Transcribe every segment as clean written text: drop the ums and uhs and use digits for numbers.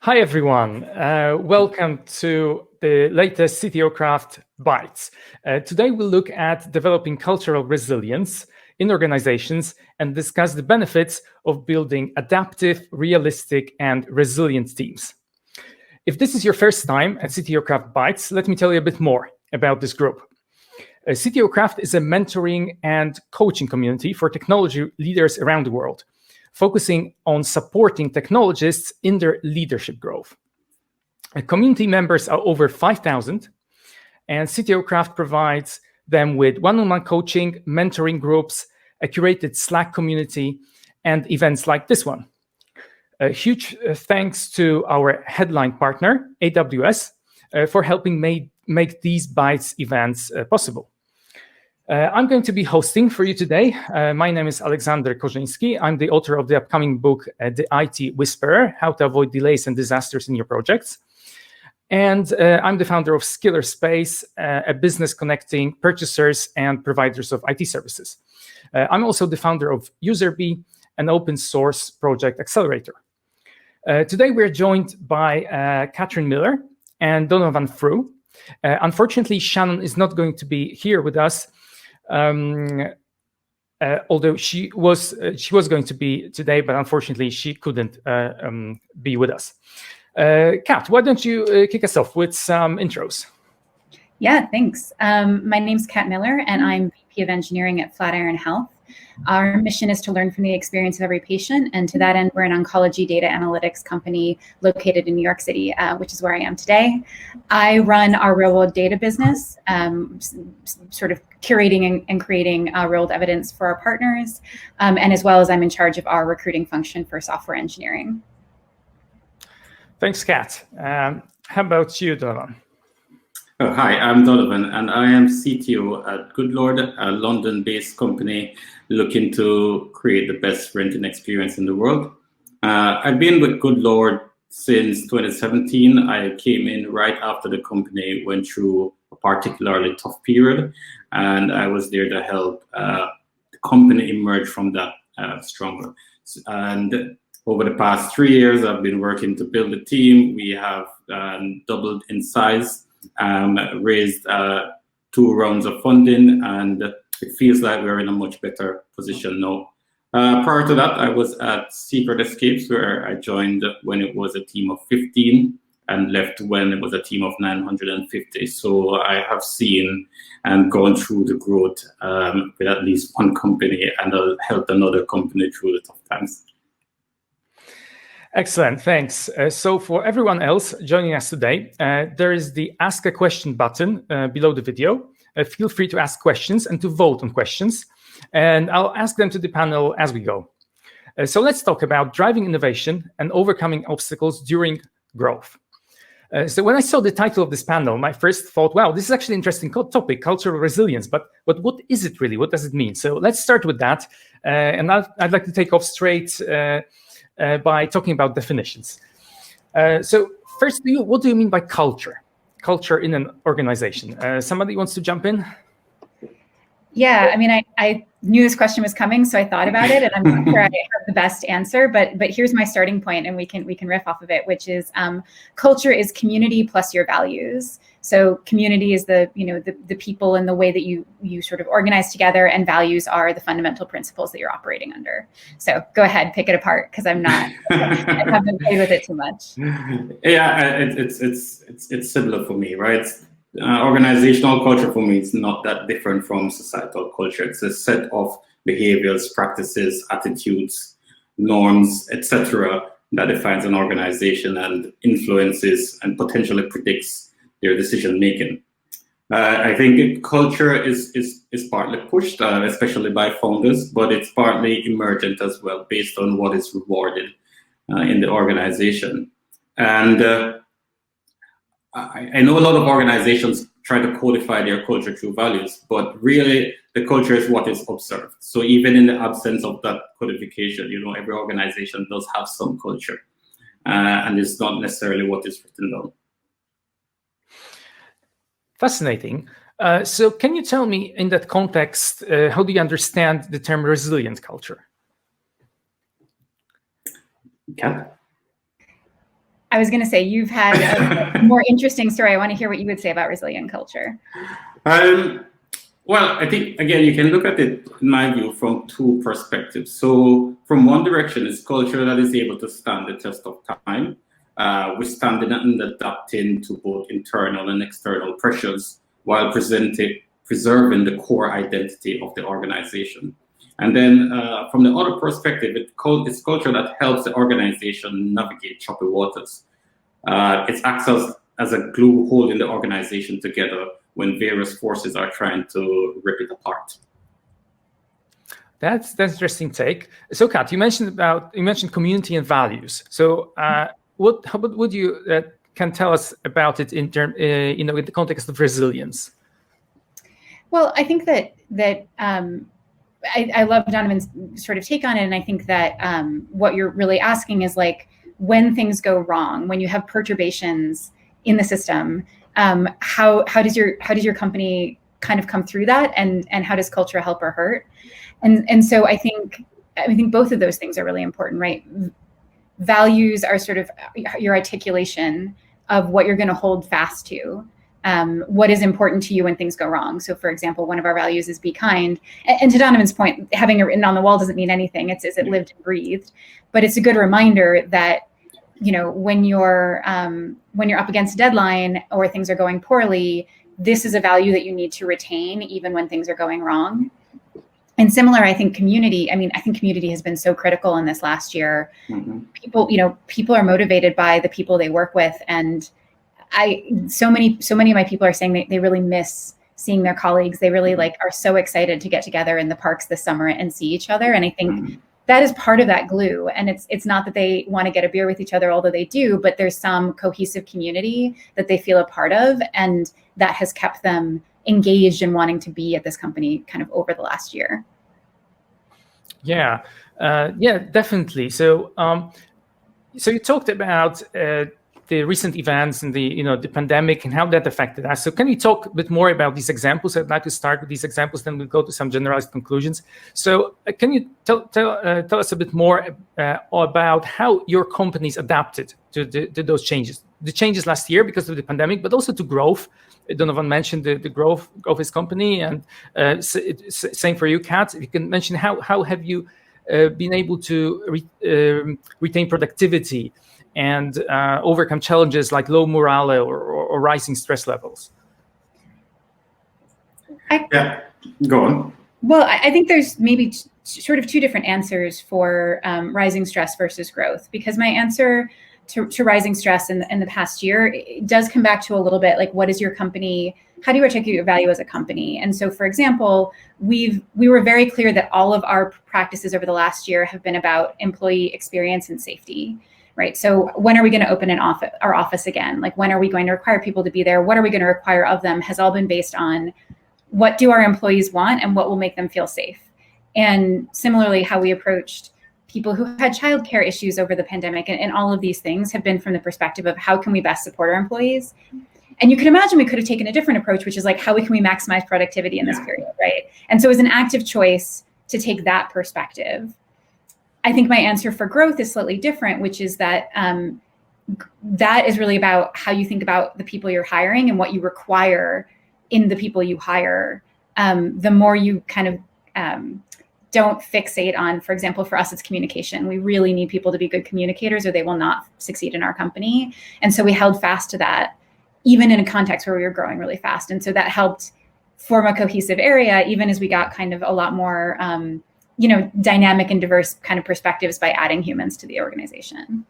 Hi, everyone. Welcome to the latest CTO Craft Bytes. Today, we'll look at developing cultural resilience in organizations and discuss the benefits of building adaptive, realistic, and resilient teams. If this is your first time at CTO Craft Bytes, let me tell you a bit more about this group. CTO Craft is a mentoring and coaching community for technology leaders around the world, focusing on supporting technologists in their leadership growth. Community members are over 5,000, and CTO Craft provides them with one-on-one coaching, mentoring groups, a curated Slack community, and events like this one. A huge thanks to our headline partner, AWS, for helping make these Bytes events possible. I'm going to be hosting for you today. My name is Aleksander Korzynski. I'm the author of the upcoming book, The IT Whisperer, How to Avoid Delays and Disasters in Your Projects. And I'm the founder of Skiller.Space, a business connecting purchasers and providers of IT services. I'm also the founder of Userbie, an open source project accelerator. Today, we're joined by Catherine Miller and Donovan Frew. Unfortunately, Shannon is not going to be here with us, although she was going to be today, but unfortunately she couldn't be with us. Kat, why don't you kick us off with some intros? Yeah, thanks. My name's Kat Miller, and I'm VP of Engineering at Flatiron Health. Our mission is to learn from the experience of every patient, and to that end, we're an oncology data analytics company located in New York City, which is where I am today. I run our real-world data business, sort of curating and creating real-world evidence for our partners, and as well as I'm in charge of our recruiting function for software engineering. Thanks, Kat. How about you, Donovan? Oh, hi, I'm Donovan, and I am CTO at Goodlord, a London-based company looking to create the best renting experience in the world. I've been with Goodlord since 2017. I came in right after the company went through a particularly tough period, and I was there to help the company emerge from that stronger. And over the past 3 years, I've been working to build a team. We have doubled in size, raised 2 rounds of funding, and it feels like we're in a much better position now. Prior to that, I was at CTO.Space, where I joined when it was a team of 15 and left when it was a team of 950. So I have seen and gone through the growth with at least one company, and I'll help another company through the tough times. Excellent, thanks. So for everyone else joining us today, there is the Ask a Question button below the video. Feel free to ask questions and to vote on questions, and I'll ask them to the panel as we go. So let's talk about driving innovation and overcoming obstacles during growth. So when I saw the title of this panel, my first thought, wow, this is actually an interesting topic, cultural resilience, but what is it really? What does it mean? So let's start with that, and I'd like to take off straight by talking about definitions. So first, what do you mean by culture? Culture in an organization. Somebody wants to jump in? Yeah, I mean, I knew this question was coming, so I thought about it, and I'm not sure I have the best answer, but here's my starting point, and we can riff off of it, which is culture is community plus your values. So community is the people and the way that you sort of organize together, and values are the fundamental principles that you're operating under. So go ahead, pick it apart, because I haven't played with it too much. Yeah, it's similar for me, right? Organizational culture for me is not that different from societal culture. It's a set of behaviors, practices, attitudes, norms, etc., that defines an organization and influences and potentially predicts their decision making. I think culture is partly pushed, especially by founders, but it's partly emergent as well, based on what is rewarded in the organization. And I know a lot of organizations try to codify their culture through values, but really the culture is what is observed. So even in the absence of that codification, every organization does have some culture, and it's not necessarily what is written down. Fascinating. So can you tell me, in that context, how do you understand the term resilient culture? Yeah. I was going to say, you've had a more interesting story. I want to hear what you would say about resilient culture. Well, I think, again, you can look at it, in my view, from two perspectives. So from one direction, it's culture that is able to stand the test of time, withstanding and adapting to both internal and external pressures while preserving the core identity of the organization. And then from the other perspective, it's culture that helps the organization navigate choppy waters. It acts as a glue holding the organization together when various forces are trying to rip it apart. That's an interesting take. So, Kat, you mentioned community and values. So, what would you can tell us about it in the context of resilience? Well, I think that I love Donovan's sort of take on it, and I think that what you're really asking is like, when things go wrong, when you have perturbations in the system, how does your company kind of come through that, and how does culture help or hurt? And so I think both of those things are really important, right? Values are sort of your articulation of what you're going to hold fast to. What is important to you when things go wrong. So for example, one of our values is be kind. And to Donovan's point, having it written on the wall doesn't mean anything. It's it lived and breathed, but it's a good reminder that, you know, when you're up against a deadline or things are going poorly, this is a value that you need to retain even when things are going wrong. And similar, I think community has been so critical in this last year. Mm-hmm. People are motivated by the people they work with, and so many of my people are saying they really miss seeing their colleagues. They really are so excited to get together in the parks this summer and see each other. And I think that is part of that glue. And it's not that they want to get a beer with each other, although they do, but there's some cohesive community that they feel a part of, and that has kept them engaged and wanting to be at this company kind of over the last year. Yeah, definitely. So you talked about the recent events and the pandemic and how that affected us. So can you talk a bit more about these examples? I'd like to start with these examples, then we'll go to some generalized conclusions. So can you tell us a bit more about how your companies adapted to those changes? The changes last year because of the pandemic, but also to growth. Donovan mentioned the growth of his company, and same for you, Kat. If you can mention how have you been able to retain productivity and overcome challenges like low morale or rising stress levels? Go on. Well, I think there's maybe sort of two different answers for rising stress versus growth, because my answer to rising stress in the past year, it does come back to a little bit like, what is your company? How do you articulate your value as a company? And so, for example, we were very clear that all of our practices over the last year have been about employee experience and safety, right? So when are we going to open our office again? Like, when are we going to require people to be there? What are we going to require of them? Has all been based on what do our employees want and what will make them feel safe. And similarly, how we approached people who had childcare issues over the pandemic, and all of these things have been from the perspective of how can we best support our employees. And you can imagine we could have taken a different approach, which is like, how can we maximize productivity in this period, right? And so it was an active choice to take that perspective. I think my answer for growth is slightly different, which is that that is really about how you think about the people you're hiring and what you require in the people you hire. The more you kind of don't fixate on, for example, for us, it's communication. We really need people to be good communicators or they will not succeed in our company. And so we held fast to that, even in a context where we were growing really fast. And so that helped form a cohesive area, even as we got kind of a lot more, dynamic and diverse kind of perspectives by adding humans to the organization.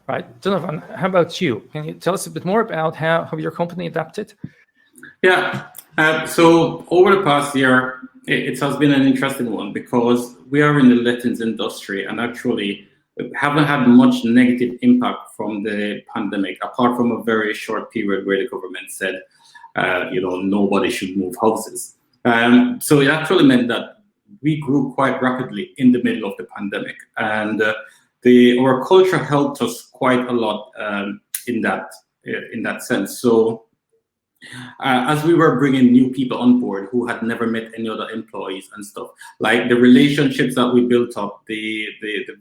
Right. Donovan, how about you? Can you tell us a bit more about how your company adapted? Yeah. So over the past year, it has been an interesting one because we are in the lettings industry and actually haven't had much negative impact from the pandemic, apart from a very short period where the government said, nobody should move houses. So it actually meant that we grew quite rapidly in the middle of the pandemic, and our culture helped us quite a lot in that sense. So as we were bringing new people on board who had never met any other employees and stuff, like the relationships that we built up, the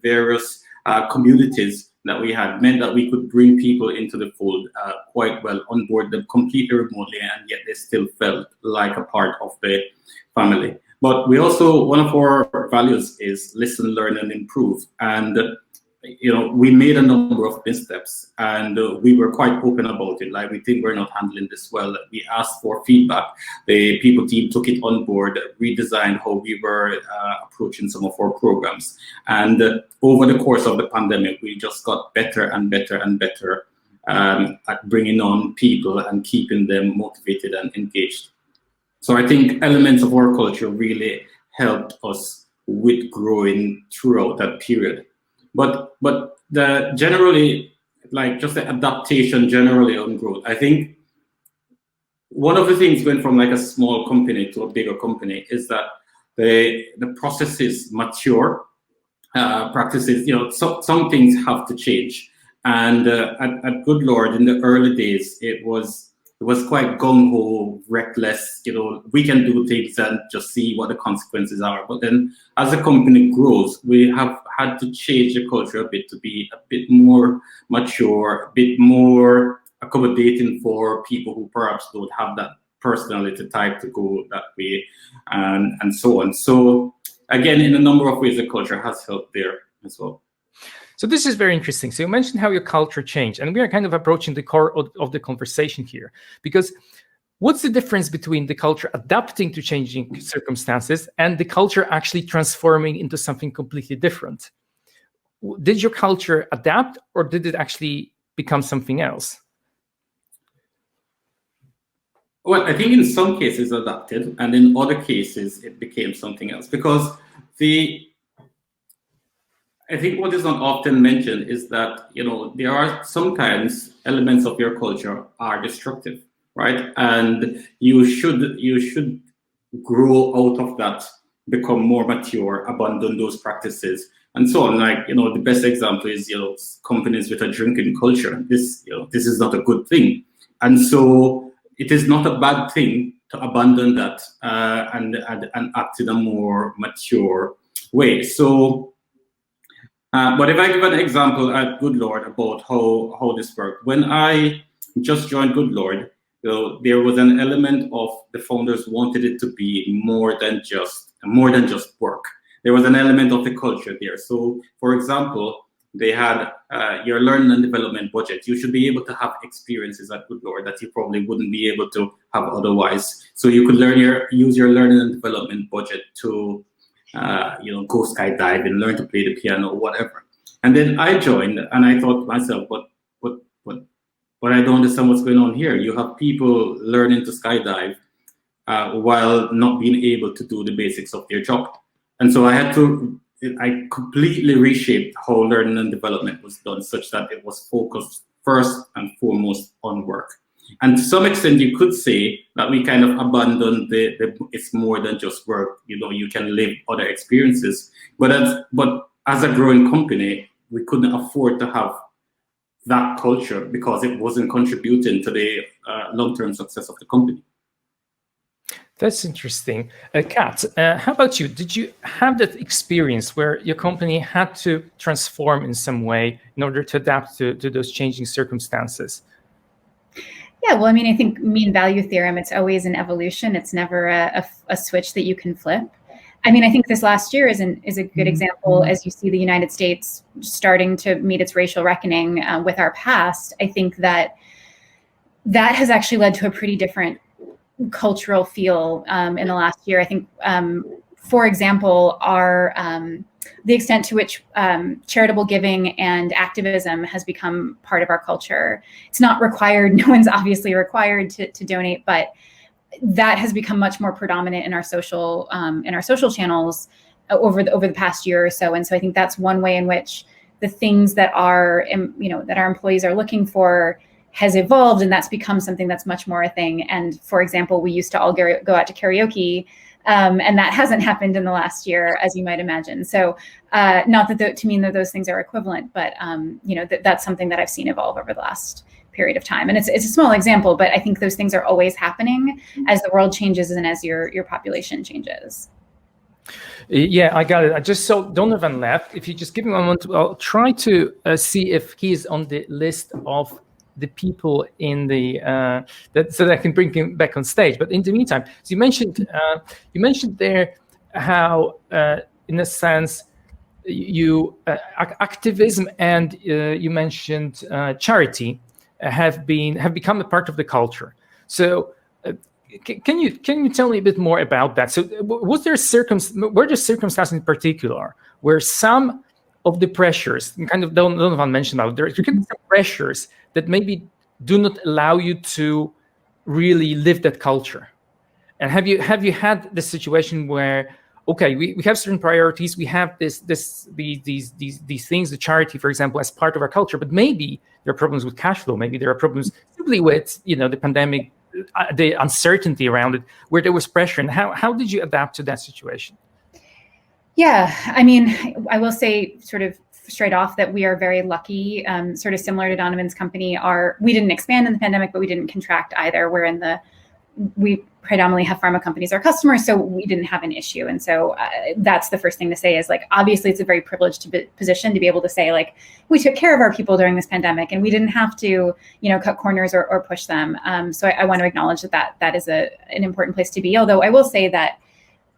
various communities that we had meant that we could bring people into the fold quite well, onboard them completely remotely, and yet they still felt like a part of the family. But we also, one of our values is listen, learn, and improve. And we made a number of missteps, and we were quite open about it. Like, we think we're not handling this well. We asked for feedback. The people team took it on board, redesigned how we were approaching some of our programs. And over the course of the pandemic, we just got better and better and better at bringing on people and keeping them motivated and engaged. So I think elements of our culture really helped us with growing throughout that period. But the generally, like, just the adaptation generally on growth, I think one of the things going from like a small company to a bigger company is that the processes mature, practices, some things have to change. And at Goodlord in the early days, it was quite gung-ho, reckless, we can do things and just see what the consequences are. But then as the company grows, we have had to change the culture a bit to be a bit more mature, a bit more accommodating for people who perhaps don't have that personality type to go that way, and so on. So again, in a number of ways, the culture has helped there as well. So this is very interesting. So you mentioned how your culture changed, and we are kind of approaching the core of the conversation here, because what's the difference between the culture adapting to changing circumstances and the culture actually transforming into something completely different? Did your culture adapt, or did it actually become something else? Well, I think in some cases adapted, and in other cases it became something else, because I think what is not often mentioned is that, there are sometimes elements of your culture are destructive, right? And you should grow out of that, become more mature, abandon those practices, and so on. Like, the best example is, companies with a drinking culture. This is not a good thing. And so it is not a bad thing to abandon that and act in a more mature way. So, but if I give an example at Goodlord about how this worked, when I just joined Goodlord, there was an element of the founders wanted it to be more than just work. There was an element of the culture there. So, for example, they had your learning and development budget. You should be able to have experiences at Goodlord that you probably wouldn't be able to have otherwise. So you could use your learning and development budget to go skydiving, learn to play the piano, whatever. And then I joined, and I thought to myself, but I don't understand what's going on here. You have people learning to skydive while not being able to do the basics of their job. And so I completely reshaped how learning and development was done, such that it was focused first and foremost on work. And to some extent, you could say that we kind of abandoned it's more than just work. You can live other experiences. But as a growing company, we couldn't afford to have that culture because it wasn't contributing to the long-term success of the company. That's interesting. Kat, how about you? Did you have that experience where your company had to transform in some way in order to adapt to those changing circumstances? Yeah, well, I mean, I think mean value theorem, it's always an evolution. It's never a switch that you can flip. I mean, I think this last year is a good example as you see the United States starting to meet its racial reckoning with our past. I think that has actually led to a pretty different cultural feel in the last year. I think, for example, the extent to which charitable giving and activism has become part of our culture. It's not required. No one's obviously required to donate, but that has become much more predominant in our social channels over the past year or so. And so I think that's one way in which the things that our employees are looking for has evolved, and that's become something that's much more a thing. And for example, we used to all go out to karaoke, and that hasn't happened in the last year, as you might imagine. So not that to mean that those things are equivalent, but that's something that I've seen evolve over the last period of time. And it's a small example, but I think those things are always happening as the world changes and as your population changes. Yeah, I got it. I just saw Donovan left. If you just give me one moment, I'll try to see if he's on the list of the people in the so that I can bring him back on stage. But in the meantime, so you mentioned there how, in a sense, activism and you mentioned charity have become a part of the culture. So. Can you tell me a bit more about that? So, were there circumstances in particular where some of the pressures, kind of Donovan mentioned about, there are some pressures that maybe do not allow you to really live that culture? And have you had the situation where, okay, we have certain priorities, we have these things, the charity, for example, as part of our culture, but maybe there are problems with cash flow, maybe there are problems simply with the pandemic, the uncertainty around it, where there was pressure, and how did you adapt to that situation? Yeah, I mean, I will say sort of straight off that we are very lucky, sort of similar to Donovan's company. We didn't expand in the pandemic, but we didn't contract either. We predominantly have pharma companies our customers, so we didn't have an issue. And so that's the first thing to say is, like, obviously it's a very privileged position to be able to say, like, we took care of our people during this pandemic and we didn't have to, cut corners or push them. So I want to acknowledge that is an important place to be. Although I will say that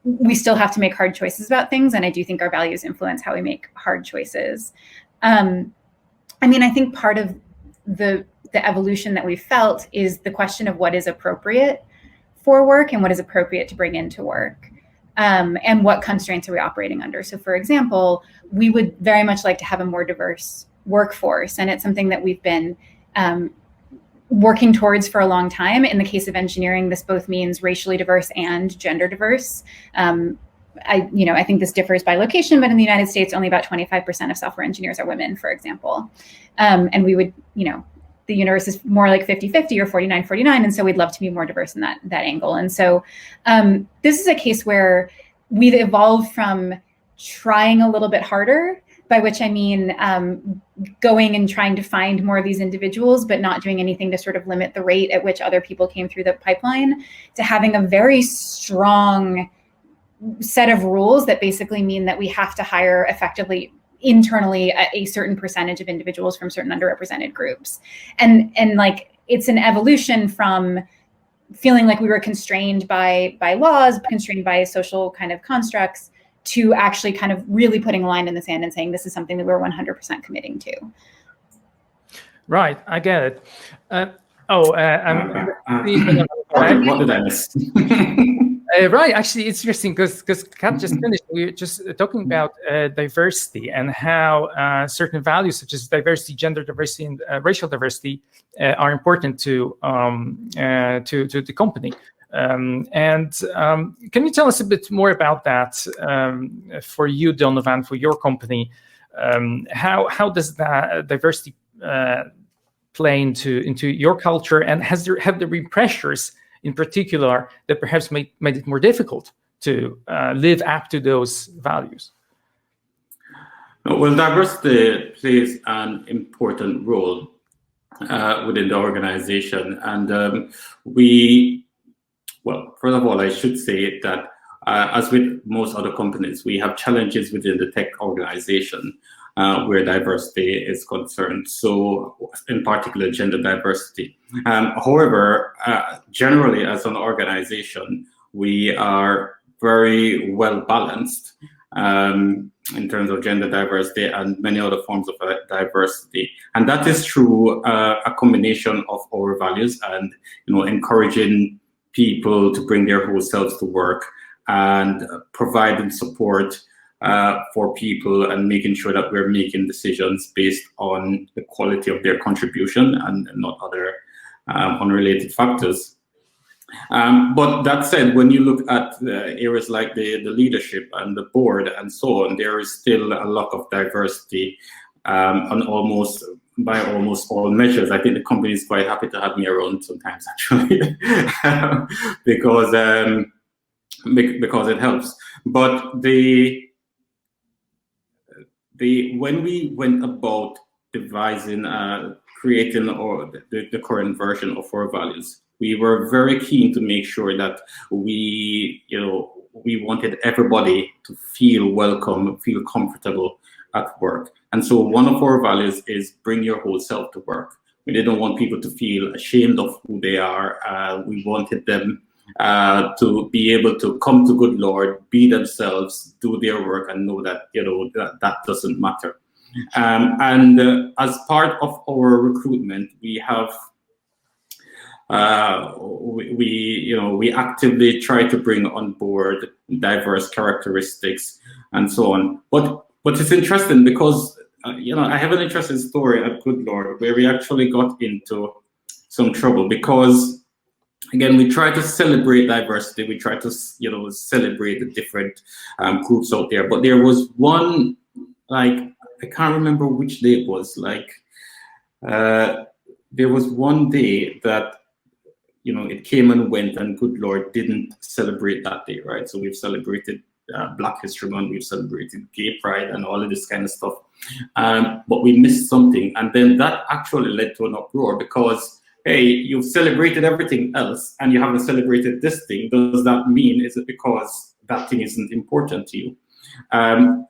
we still have to make hard choices about things. And I do think our values influence how we make hard choices. I think part of the evolution that we felt is the question of what is appropriate for work and what is appropriate to bring into work, and what constraints are we operating under. So, for example, we would very much like to have a more diverse workforce, and it's something that we've been working towards for a long time. In the case of engineering, this both means racially diverse and gender diverse. I think this differs by location, but in the United States, only about 25% of software engineers are women, for example. And we would, the universe is more like 50-50 or 49-49. And so we'd love to be more diverse in that angle. And so this is a case where we've evolved from trying a little bit harder, by which I mean going and trying to find more of these individuals, but not doing anything to sort of limit the rate at which other people came through the pipeline, to having a very strong set of rules that basically mean that we have to hire effectively internally a certain percentage of individuals from certain underrepresented groups. And like, it's an evolution from feeling like we were constrained by laws, constrained by social kind of constructs, to actually kind of really putting a line in the sand and saying, this is something that we're 100% committing to. Right, I get it. What did I miss? Right, actually, it's interesting because Kat just finished. We were just talking about diversity and how certain values such as diversity, gender diversity, and racial diversity are important to the company. Can you tell us a bit more about that for you, Donovan, for your company? How does that diversity play into your culture, and have there been pressures in particular that perhaps made it more difficult to live up to those values? Well, diversity plays an important role within the organization, and well, first of all, I should say that as with most other companies, we have challenges within the tech organization where diversity is concerned. So, in particular, gender diversity. However, generally, as an organization, we are very well balanced in terms of gender diversity and many other forms of diversity, and that is through a combination of our values and encouraging people to bring their whole selves to work and providing support for people and making sure that we're making decisions based on the quality of their contribution and not other unrelated factors. But that said, when you look at areas like the leadership and the board and so on, there is still a lack of diversity on almost all measures. I think the company is quite happy to have me around sometimes, actually, because it helps. But when we went about devising, creating the current version of our values, we were very keen to make sure that we we wanted everybody to feel welcome, feel comfortable at work. And so one of our values is bring your whole self to work. We didn't want people to feel ashamed of who they are. We wanted them to be able to come to Goodlord, be themselves, do their work, and know that that doesn't matter. And as part of our recruitment, we have we actively try to bring on board diverse characteristics and so on. But it's interesting because I have an interesting story at Goodlord where we actually got into some trouble because, again, we try to celebrate diversity. We try to celebrate the different groups out there. But there was one, I can't remember which day it was. There was one day that it came and went, and Goodlord didn't celebrate that day, right? So we've celebrated Black History Month, we've celebrated Gay Pride and all of this kind of stuff. But we missed something. And then that actually led to an uproar because, hey, you've celebrated everything else and you haven't celebrated this thing. Does that mean, is it because that thing isn't important to you? And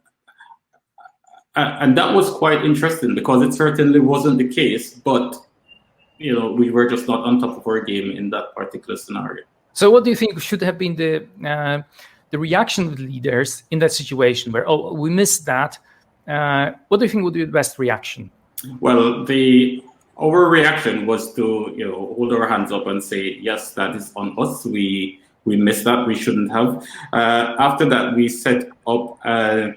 that was quite interesting because it certainly wasn't the case, but we were just not on top of our game in that particular scenario. So what do you think should have been the reaction of leaders in that situation where, we missed that? What do you think would be the best reaction? Well, our reaction was to hold our hands up and say, yes, that is on us. We missed that. We shouldn't have. After that, we set up a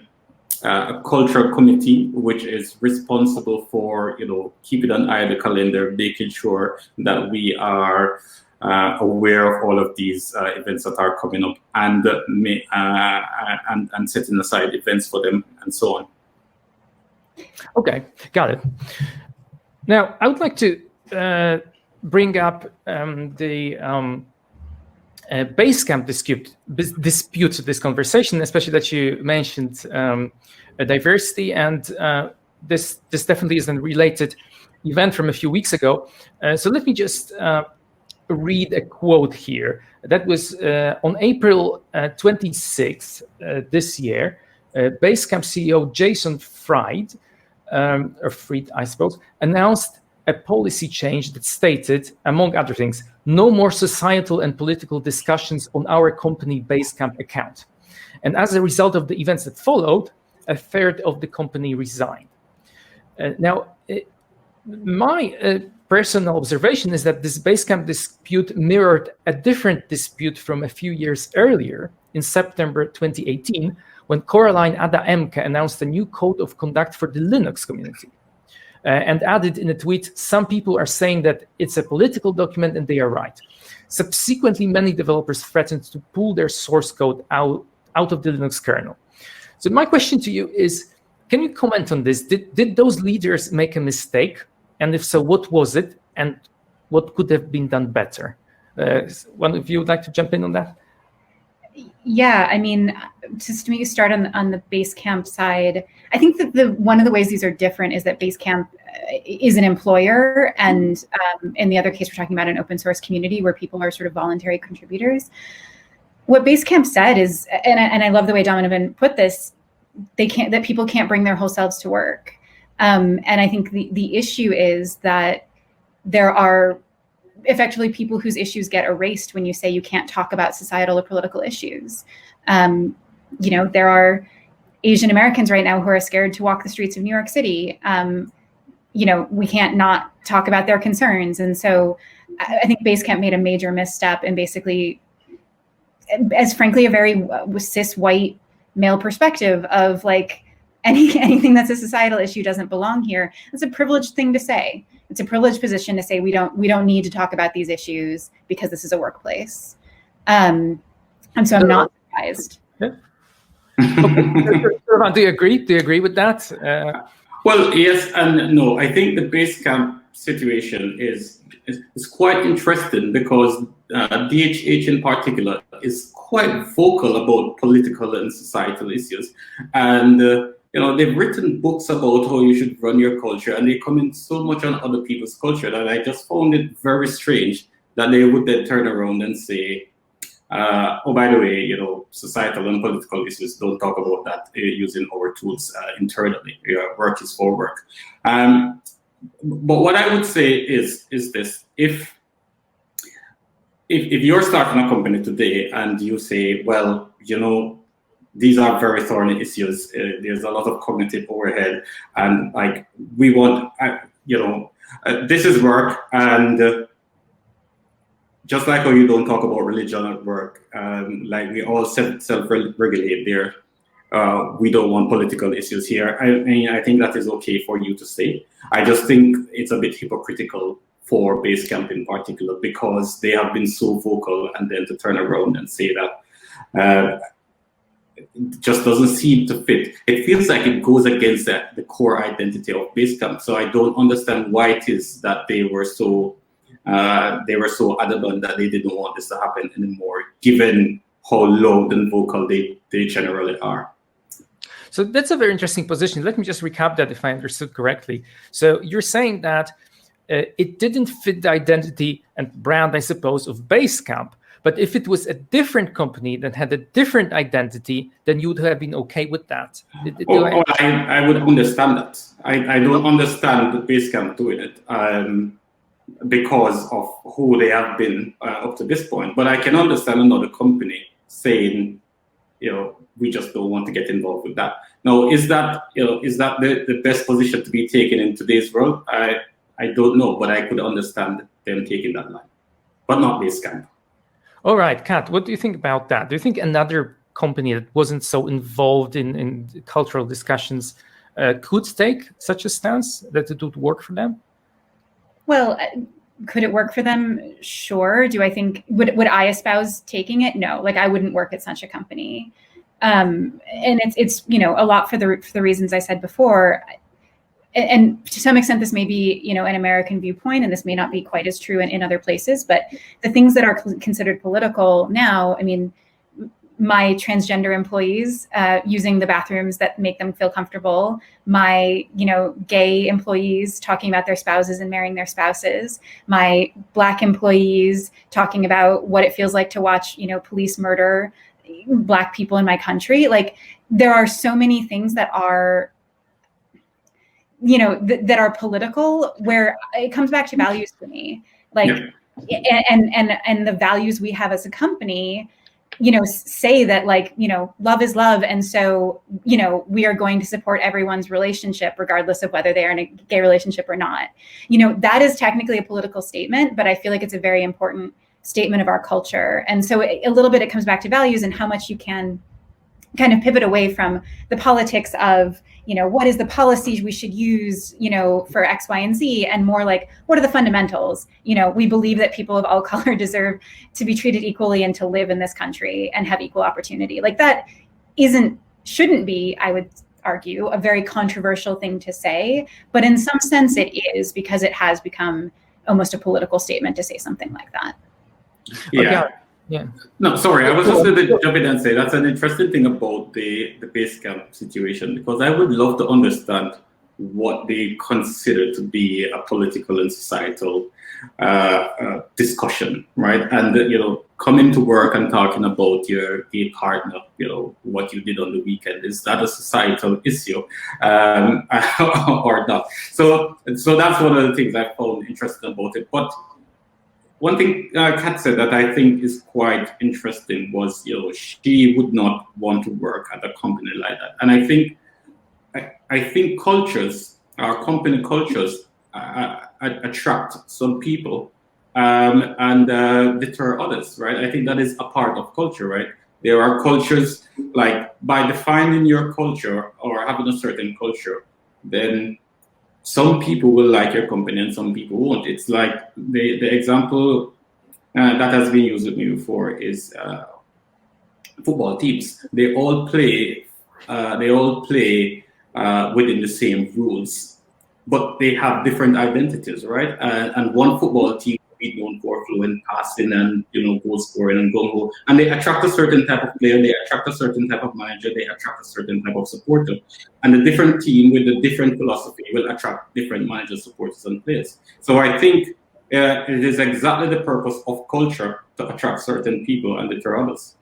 culture committee, which is responsible for keeping an eye on the calendar, making sure that we are aware of all of these events that are coming up, and setting aside events for them and so on. Okay, got it. Now, I would like to bring up the BaseCamp dispute this conversation, especially that you mentioned diversity, and this definitely is a related event from a few weeks ago. So let me just read a quote here. That was on April 26th this year. BaseCamp CEO Jason Fried, I suppose, announced a policy change that stated, among other things, no more societal and political discussions on our company BaseCamp account. And as a result of the events that followed, a third of the company resigned. Now, my personal observation is that this BaseCamp dispute mirrored a different dispute from a few years earlier in September 2018, when Coraline Ada-Emke announced a new code of conduct for the Linux community. And added in a tweet, some people are saying that it's a political document, and they are right. Subsequently, many developers threatened to pull their source code out of the Linux kernel. So my question to you is, can you comment on this? Did those leaders make a mistake? And if so, what was it? And what could have been done better? One of you would like to jump in on that? Yeah, I mean, just to maybe start on the BaseCamp side, I think that one of the ways these are different is that BaseCamp is an employer, and in the other case, we're talking about an open source community where people are sort of voluntary contributors. What BaseCamp said is, and I love the way Donovan put this, that people can't bring their whole selves to work. And I think the issue is that there are effectively people whose issues get erased when you say you can't talk about societal or political issues. There are Asian Americans right now who are scared to walk the streets of New York City. We can't not talk about their concerns. And so I think BaseCamp made a major misstep in basically, as frankly, a very cis white male perspective of anything that's a societal issue doesn't belong here. It's a privileged thing to say. It's a privileged position to say we don't need to talk about these issues because this is a workplace. And so I'm not surprised. Yeah. Okay. Do you agree? Do you agree with that? Well, yes and no. I think the BaseCamp situation is quite interesting because DHH in particular is quite vocal about political and societal issues, and they've written books about how you should run your culture, and they comment so much on other people's culture that I just found it very strange that they would then turn around and say, Oh, by the way, societal and political issues, don't talk about that using our tools internally. Work is for work. But what I would say is this: if you're starting a company today and you say, well, these are very thorny issues. There's a lot of cognitive overhead, and like we want, this is work, and just like how you don't talk about religion at work, like we all self-regulate there. We don't want political issues here. I think that is okay for you to say. I just think it's a bit hypocritical for BaseCamp in particular, because they have been so vocal, and then to turn around and say that it just doesn't seem to fit. It feels like it goes against the core identity of BaseCamp. So I don't understand why it is that they were so adamant that they didn't want this to happen anymore, given how loud and vocal they generally are. So that's a very interesting position. Let me just recap that if I understood correctly. So you're saying that it didn't fit the identity and brand, I suppose, of BaseCamp. But if it was a different company that had a different identity, then you would have been okay with that. I would understand that. I don't understand the BaseCamp doing it because of who they have been up to this point. But I can understand another company saying, we just don't want to get involved with that. Now, is that the best position to be taken in today's world? I don't know, but I could understand them taking that line, but not BaseCamp. All right, Kat, what do you think about that? Do you think another company that wasn't so involved in cultural discussions could take such a stance, that it would work for them? Well, could it work for them? Sure. Do I think, would I espouse taking it? No, like I wouldn't work at such a company. And it's a lot for the reasons I said before. And to some extent, this may be, an American viewpoint, and this may not be quite as true in other places, but the things that are considered political now, I mean, my transgender employees using the bathrooms that make them feel comfortable, my, gay employees talking about their spouses and marrying their spouses, my Black employees talking about what it feels like to watch, police murder Black people in my country. Like, there are so many things that are that are political, where it comes back to values for me, like, and the values we have as a company, say that, like, love is love. And so, we are going to support everyone's relationship, regardless of whether they're in a gay relationship or not. That is technically a political statement, but I feel like it's a very important statement of our culture. And so a little bit, it comes back to values and how much you can kind of pivot away from the politics of, what is the policy we should use, for X, Y, and Z, and more like, what are the fundamentals? We believe that people of all color deserve to be treated equally and to live in this country and have equal opportunity. Like, that shouldn't be, I would argue, a very controversial thing to say, but in some sense it is, because it has become almost a political statement to say something like that. Yeah. Yeah. No, sorry. I was just going to jump in and say that's an interesting thing about the BaseCamp situation, because I would love to understand what they consider to be a political and societal discussion, right? And coming to work and talking about your gay partner, what you did on the weekend, is that a societal issue or not? So that's one of the things I found interesting about it. But one thing Kat said that I think is quite interesting was, she would not want to work at a company like that. And I think cultures, our company cultures, attract some people and deter others, right? I think that is a part of culture, right? There are cultures, like, by defining your culture or having a certain culture, then some people will like your company and some people won't. It's like the example that has been used with me before is football teams. They all play within the same rules, but they have different identities, right? And one football team be known for fluent passing and goal scoring and gung-ho, and they attract a certain type of player, they attract a certain type of manager, they attract a certain type of supporter, and a different team with a different philosophy will attract different managers, supporters, and players. So I think it is exactly the purpose of culture to attract certain people and deter others.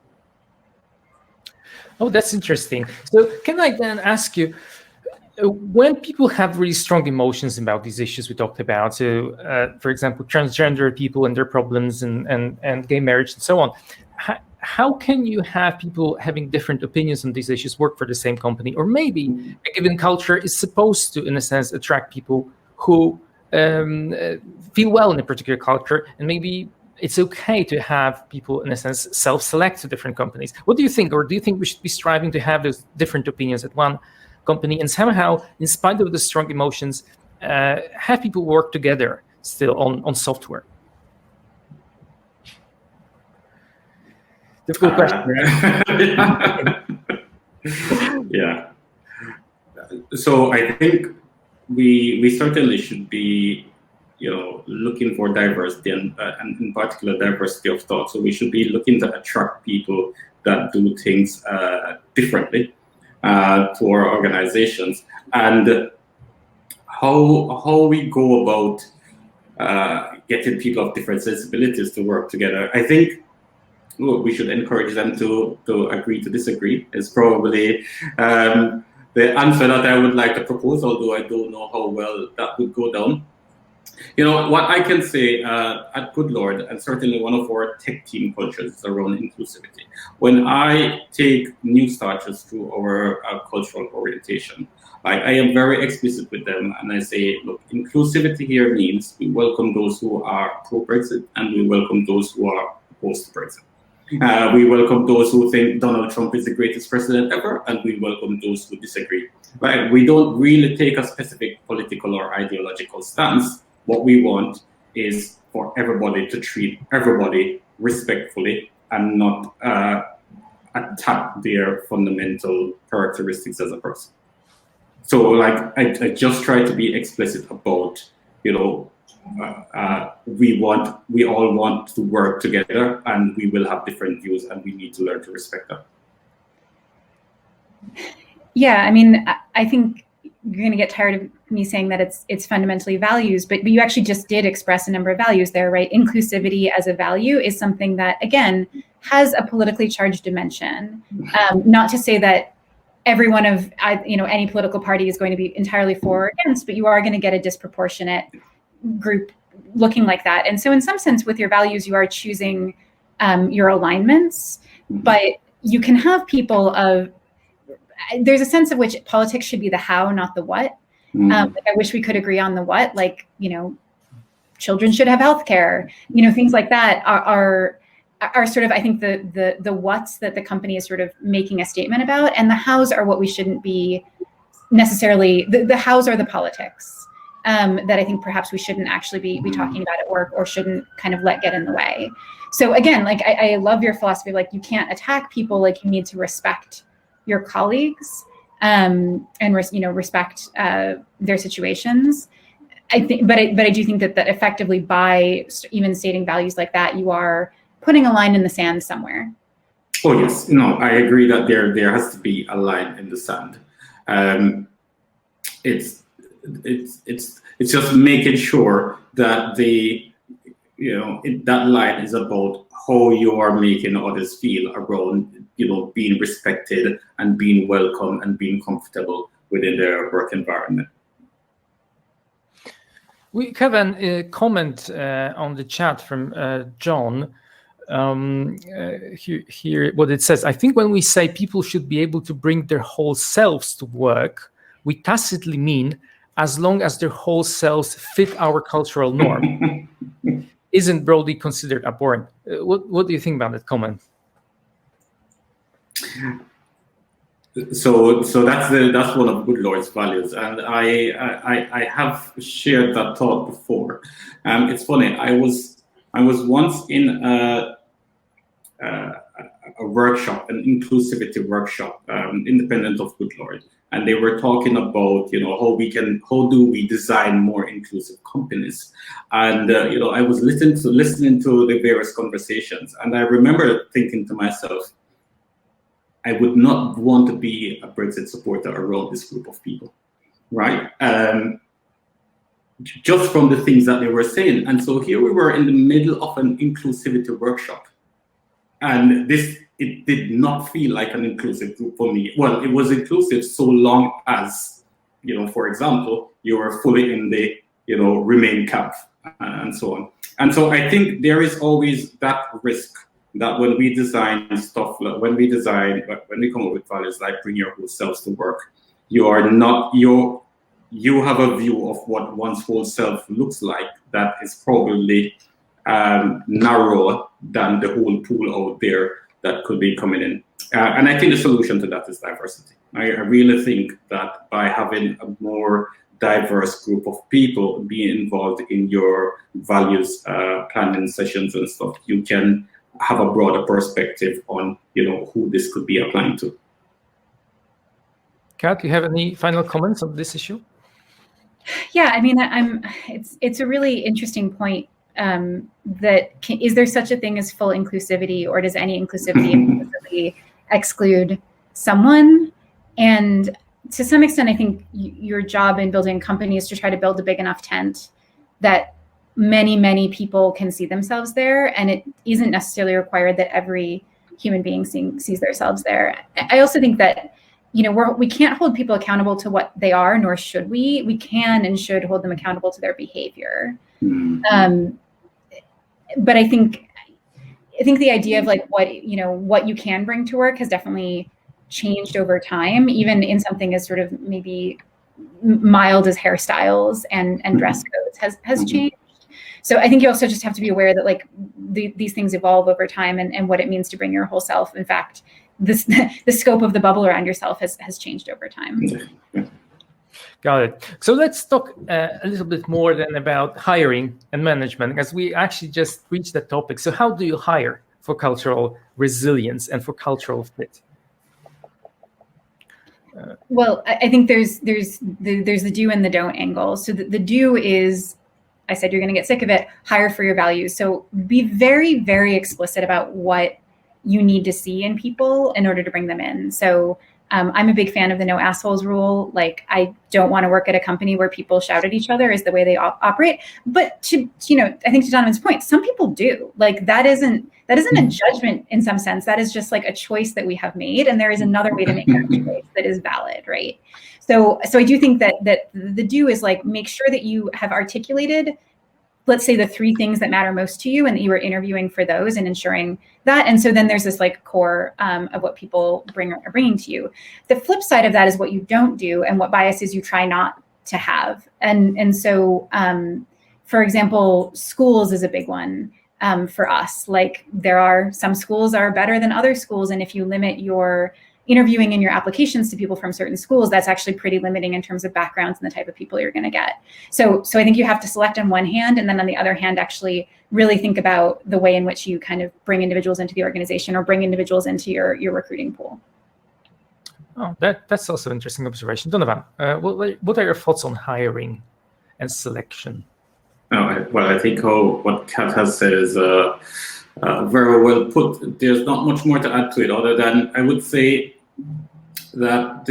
Oh, that's interesting. So can I then ask you, when people have really strong emotions about these issues we talked about, so for example, transgender people and their problems and gay marriage and so on, how can you have people having different opinions on these issues work for the same company? Or maybe a given culture is supposed to, in a sense, attract people who feel well in a particular culture, and maybe it's okay to have people, in a sense, self-select to different companies. What do you think? Or do you think we should be striving to have those different opinions at one company and somehow, in spite of the strong emotions, have people work together still on software? Difficult question. Yeah. So I think we certainly should be, looking for diversity and in particular diversity of thought. So we should be looking to attract people that do things differently to our organizations, and how we go about getting people of different sensibilities to work together. I think we should encourage them to agree to disagree. Is probably the answer that I would like to propose, although I don't know how well that would go down. What I can say at Goodlord, and certainly one of our tech team cultures, is around inclusivity. When I take new starters through our cultural orientation, I am very explicit with them, and I say, look, inclusivity here means we welcome those who are pro-Brexit, and we welcome those who are opposed to Brexit. We welcome those who think Donald Trump is the greatest president ever, and we welcome those who disagree. Right? We don't really take a specific political or ideological stance. What we want is for everybody to treat everybody respectfully and not attack their fundamental characteristics as a person. So, I just try to be explicit about, we all want to work together, and we will have different views, and we need to learn to respect that. Yeah, I mean, I think you're going to get tired of me saying that it's fundamentally values, but you actually just did express a number of values there, right? Inclusivity as a value is something that, again, has a politically charged dimension. Not to say that every one of any political party is going to be entirely for or against, but you are going to get a disproportionate group looking like that. And so in some sense, with your values, you are choosing your alignments, but you can have people there's a sense of which politics should be the how, not the what. I wish we could agree on the what, children should have healthcare, things like that are sort of, I think, the what's that the company is sort of making a statement about, and the hows are what we shouldn't be necessarily, the hows are the politics that I think perhaps we shouldn't actually be talking about at work, or shouldn't kind of let get in the way. So again, I love your philosophy, you can't attack people, you need to respect your colleagues and respect their situations. I think, but I do think that effectively, by even stating values like that, you are putting a line in the sand somewhere. Oh yes, no, I agree that there has to be a line in the sand. It's just making sure that that line is about how you are making others feel around, being respected and being welcome and being comfortable within their work environment. We have a comment on the chat from John. Here, what it says: I think when we say people should be able to bring their whole selves to work, we tacitly mean as long as their whole selves fit our cultural norm. Isn't broadly considered abhorrent. What do you think about that comment? So that's one of Goodlord's values, and I have shared that thought before. It's funny. I was once in a workshop, an inclusivity workshop, independent of Goodlord, and they were talking about how do we design more inclusive companies, and I was listening to the various conversations, and I remember thinking to myself, I would not want to be a Brexit supporter around this group of people, right? just from the things that they were saying. And so here we were in the middle of an inclusivity workshop. And it did not feel like an inclusive group for me. Well, it was inclusive so long as, for example, you were fully in the, Remain camp and so on. And so I think there is always that risk that when we design stuff, when we come up with values like bring your whole selves to work, you have a view of what one's whole self looks like that is probably narrower than the whole pool out there that could be coming in. And I think the solution to that is diversity. I really think that by having a more diverse group of people being involved in your values planning sessions and stuff, you can have a broader perspective on, who this could be applying to. Kat, do you have any final comments on this issue? Yeah, I mean, it's a really interesting point. Is there such a thing as full inclusivity, or does any inclusivity implicitly exclude someone? And to some extent, I think your job in building a company is to try to build a big enough tent that many, many people can see themselves there, and it isn't necessarily required that every human being sees themselves there. I also think that we can't hold people accountable to what they are, nor should we. We can and should hold them accountable to their behavior. But I think the idea of like what you can bring to work has definitely changed over time, even in something as sort of maybe mild as hairstyles and dress codes has changed. So I think you also just have to be aware that like these things evolve over time, and what it means to bring your whole self. In fact, the scope of the bubble around yourself has changed over time. Got it. So let's talk a little bit more then about hiring and management, because we actually just reached that topic. So how do you hire for cultural resilience and for cultural fit? Well, I think there's the do and the don't angle. So the do is, I said you're going to get sick of it, hire for your values. So be very, very explicit about what you need to see in people in order to bring them in. So I'm a big fan of the no assholes rule. Like, I don't want to work at a company where people shout at each other is the way they operate. But I think to Donovan's point, some people do. Like, that isn't a judgment in some sense. That is just like a choice that we have made, and there is another way to make that choice that is valid, right? So I do think that the do is like, make sure that you have articulated, let's say, the 3 things that matter most to you, and that you are interviewing for those and ensuring that. And so then there's this like core of what people are bringing to you. The flip side of that is what you don't do, and what biases you try not to have. And so, for example, schools is a big one for us. Like, some schools are better than other schools, and if you limit your interviewing and your applications to people from certain schools, that's actually pretty limiting in terms of backgrounds and the type of people you're going to get. So I think you have to select on one hand, and then on the other hand, actually really think about the way in which you kind of bring individuals into the organization, or bring individuals into your recruiting pool. Oh, that's also an interesting observation. Donovan, what are your thoughts on hiring and selection? Well, I think what Kat has said is very well put. There's not much more to add to it, other than I would say that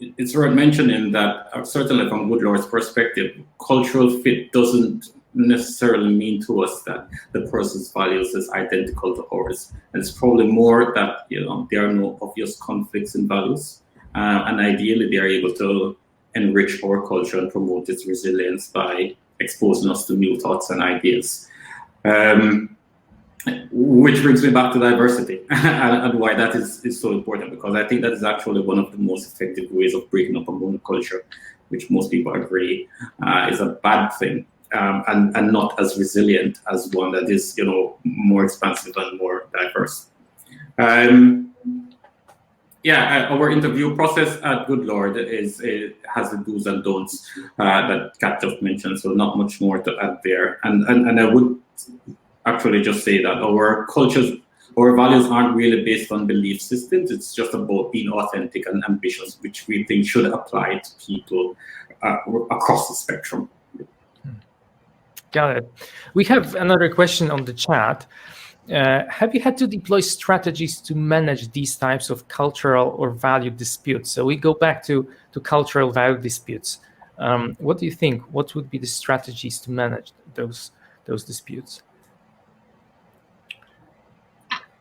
it's worth mentioning that certainly from Goodlord's perspective, cultural fit doesn't necessarily mean to us that the person's values is identical to ours. And it's probably more that there are no obvious conflicts in values, and ideally they are able to enrich our culture and promote its resilience by exposing us to new thoughts and ideas. Which brings me back to diversity and why that is so important, because I think that is actually one of the most effective ways of breaking up a monoculture, which most people agree is a bad thing, and not as resilient as one that is more expansive and more diverse. Our interview process at Goodlord has the do's and don'ts that Kat just mentioned, so not much more to add there. And I would actually just say that our values aren't really based on belief systems. It's just about being authentic and ambitious, which we think should apply to people across the spectrum. Got it. We have another question on the chat. Have you had to deploy strategies to manage these types of cultural or value disputes? So we go back to cultural value disputes. What do you think? What would be the strategies to manage those disputes?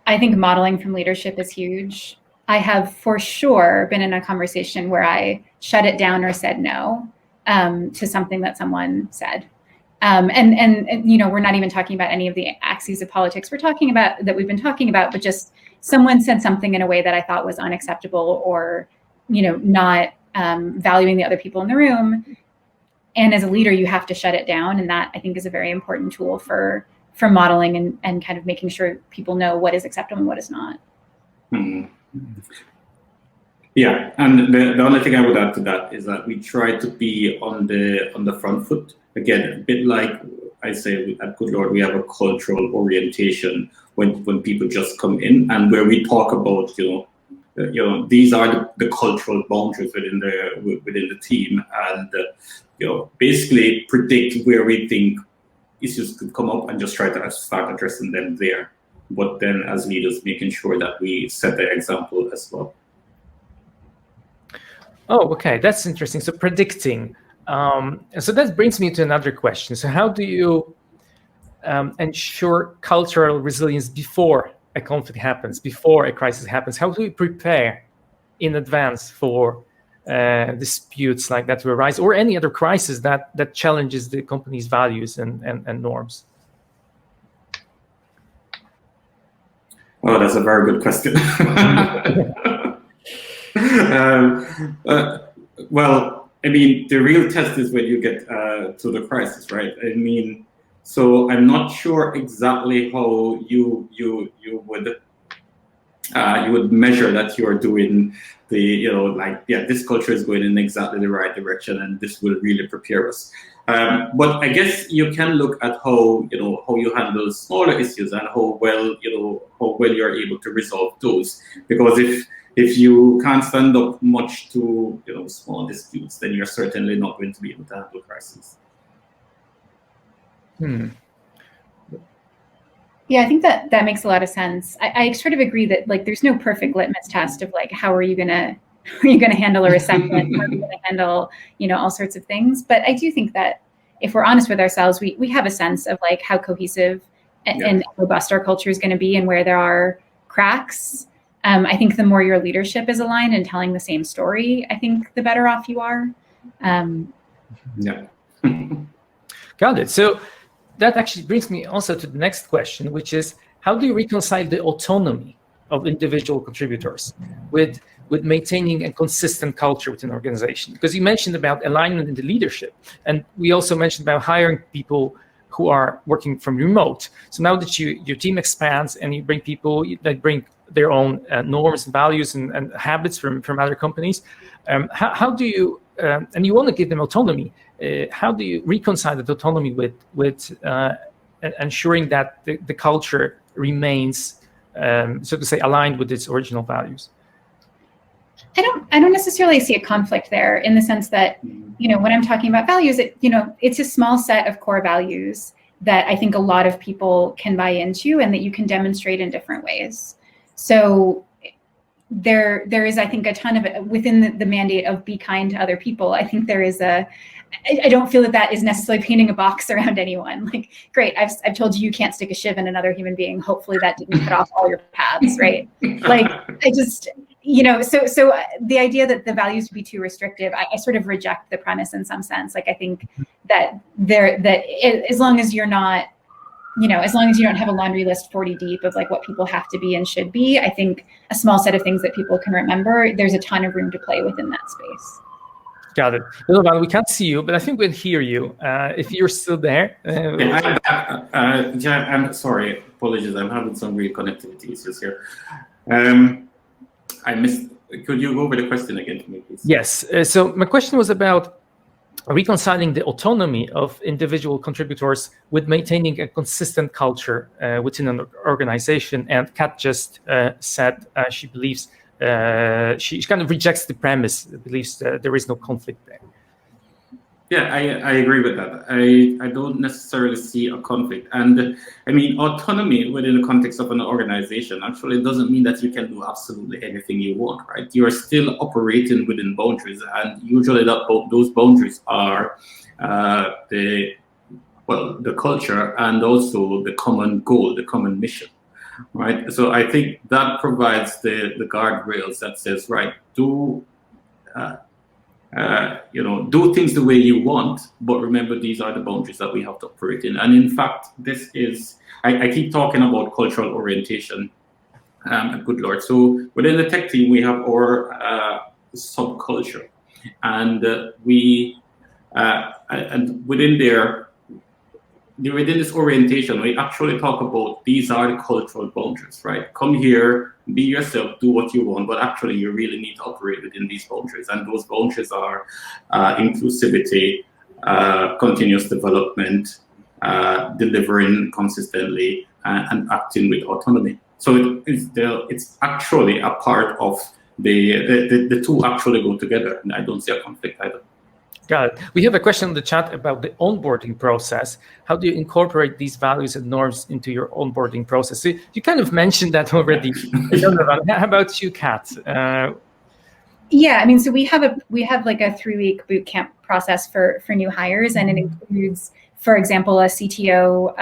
I think modeling from leadership is huge. I have for sure been in a conversation where I shut it down or said no to something that someone said. And you know, we're not even talking about any of the axes of politics we've been talking about, but just someone said something in a way that I thought was unacceptable or, you know, not valuing the other people in the room. And as a leader, you have to shut it down. And that, I think, is a very important tool for modeling and kind of making sure people know what is acceptable and what is not. Mm-hmm. Yeah, and the only thing I would add to that is that we try to be on the front foot. Again, a bit like I say at Goodlord, we have a cultural orientation when people just come in, and where we talk about you know these are the cultural boundaries within the team, and you know, basically predict where we think issues could come up and just try to start addressing them there. But then as leaders, making sure that we set the example as well. Oh, okay, that's interesting. So predicting. So that brings me to another question. So how do you ensure cultural resilience before a conflict happens, before a crisis happens? How do we prepare in advance for disputes like that to arise, or any other crisis that challenges the company's values and norms? Oh, that's a very good question. Well, I mean, the real test is when you get to the crisis, right? I mean, so I'm not sure exactly how you would measure that you are doing the, you know, like, yeah, this culture is going in exactly the right direction, and this will really prepare us. But I guess you can look at how you handle smaller issues and how well you're able to resolve those. Because if you can't stand up much to small disputes, then you're certainly not going to be able to handle crises. Yeah, I think that makes a lot of sense. I sort of agree that like there's no perfect litmus test of like how are you gonna handle a resentment, how are you gonna handle all sorts of things. But I do think that if we're honest with ourselves, we have a sense of like how cohesive and robust our culture is going to be and where there are cracks. I think the more your leadership is aligned and telling the same story, I think the better off you are. Yeah. Got it. So that actually brings me also to the next question, which is how do you reconcile the autonomy of individual contributors with maintaining a consistent culture within an organization? Because you mentioned about alignment in the leadership, and we also mentioned about hiring people who are working from remote. So now that your team expands and you bring people that bring their own norms and values and habits from other companies, how do you, and you want to give them autonomy, how do you reconcile that autonomy with ensuring that the culture remains, so to say, aligned with its original values? I don't necessarily see a conflict there in the sense that, when I'm talking about values, it's a small set of core values that I think a lot of people can buy into and that you can demonstrate in different ways. So there is, I think, a ton of it within the mandate of be kind to other people. I think there is I don't feel that is necessarily painting a box around anyone. Like, great, I've told you can't stick a shiv in another human being. Hopefully that didn't cut off all your paths, right? Like, I just, so the idea that the values would be too restrictive, I sort of reject the premise in some sense. Like, I think that as long as you're not, as long as you don't have a laundry list 40 deep of like what people have to be and should be, I think a small set of things that people can remember, there's a ton of room to play within that space. Got it. Donovan, we can't see you, but I think we'll hear you. If you're still there. I'm sorry. Apologies. I'm having some real connectivity issues here. I missed. Could you go over the question again to me, please? Yes. So my question was about reconciling the autonomy of individual contributors with maintaining a consistent culture within an organization. And Kat just said she believes she kind of rejects the premise, believes there is no conflict there. Yeah, I agree with that. I don't necessarily see a conflict. And I mean, autonomy within the context of an organization actually doesn't mean that you can do absolutely anything you want, right? You are still operating within boundaries, and usually those boundaries are the culture and also the common goal, the common mission, right? So I think that provides the guardrails that says, right, do things the way you want, but remember these are the boundaries that we have to operate in. And in fact, this is, I keep talking about cultural orientation at Goodlord. So within the tech team, we have our subculture, and within this orientation, we actually talk about these are the cultural boundaries, right? Come here, be yourself, do what you want, but actually you really need to operate within these boundaries. And those boundaries are inclusivity, continuous development, delivering consistently, and acting with autonomy. So it's actually a part of the two actually go together, and I don't see a conflict either. Got it. We have a question in the chat about the onboarding process. How do you incorporate these values and norms into your onboarding process? So you kind of mentioned that already. How about you, Kat? Yeah, I mean, so we have like a 3-week boot camp process for new hires, and it includes, for example, a CTO